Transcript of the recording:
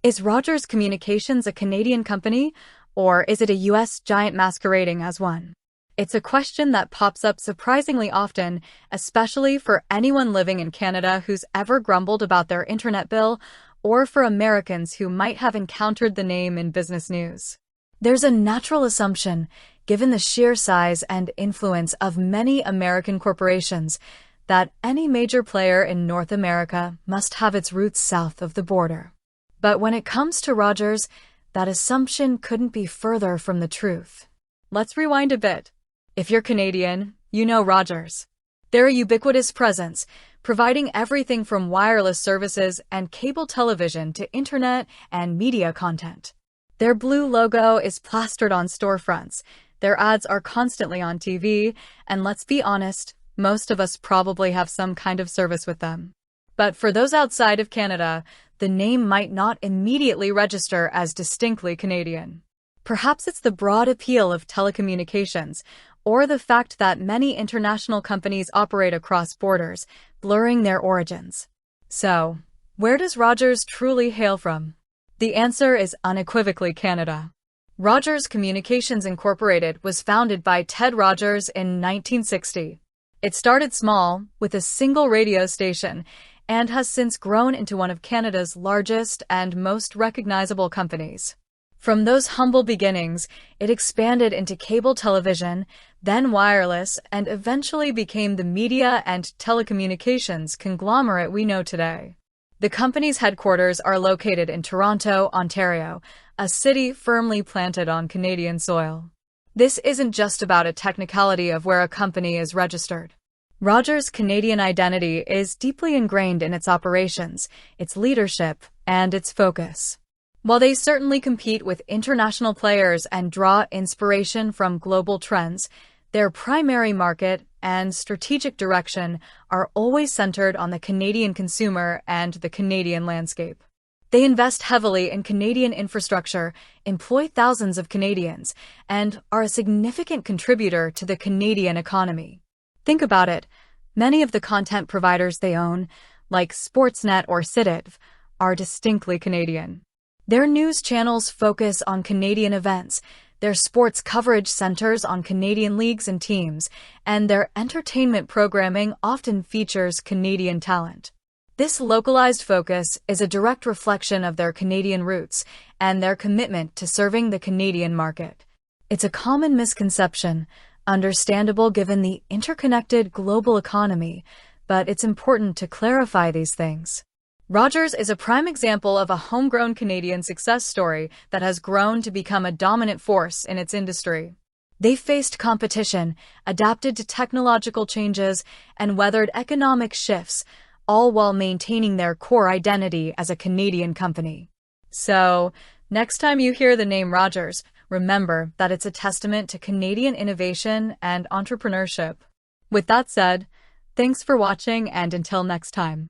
Is Rogers Communications a Canadian company, or is it a US giant masquerading as one? It's a question that pops up surprisingly often, especially for anyone living in Canada who's ever grumbled about their internet bill, or for Americans who might have encountered the name in business news. There's a natural assumption, given the sheer size and influence of many American corporations, that any major player in North America must have its roots south of the border. But when it comes to Rogers, that assumption couldn't be further from the truth. Let's rewind a bit. If you're Canadian, you know Rogers. They're a ubiquitous presence, providing everything from wireless services and cable television to internet and media content. Their blue logo is plastered on storefronts, their ads are constantly on TV, and let's be honest, most of us probably have some kind of service with them. But for those outside of Canada, the name might not immediately register as distinctly Canadian. Perhaps it's the broad appeal of telecommunications, or the fact that many international companies operate across borders, blurring their origins. So, where does Rogers truly hail from? The answer is unequivocally Canada. Rogers Communications Incorporated was founded by Ted Rogers in 1960. It started small, with a single radio station, and has since grown into one of Canada's largest and most recognizable companies. From those humble beginnings, it expanded into cable television, then wireless, and eventually became the media and telecommunications conglomerate we know today. The company's headquarters are located in Toronto, Ontario, a city firmly planted on Canadian soil. This isn't just about a technicality of where a company is registered. Rogers' Canadian identity is deeply ingrained in its operations, its leadership, and its focus. While they certainly compete with international players and draw inspiration from global trends, their primary market and strategic direction are always centered on the Canadian consumer and the Canadian landscape. They invest heavily in Canadian infrastructure, employ thousands of Canadians, and are a significant contributor to the Canadian economy. Think about it. Many of the content providers they own, like Sportsnet or Citiv, are distinctly Canadian. Their news channels focus on Canadian events, their sports coverage centers on Canadian leagues and teams, and their entertainment programming often features Canadian talent. This localized focus is a direct reflection of their Canadian roots and their commitment to serving the Canadian market. It's a common misconception, understandable given the interconnected global economy, but it's important to clarify these things. Rogers is a prime example of a homegrown Canadian success story that has grown to become a dominant force in its industry. They faced competition, adapted to technological changes, and weathered economic shifts, all while maintaining their core identity as a Canadian company. So, next time you hear the name Rogers, remember that it's a testament to Canadian innovation and entrepreneurship. With that said, thanks for watching, and until next time.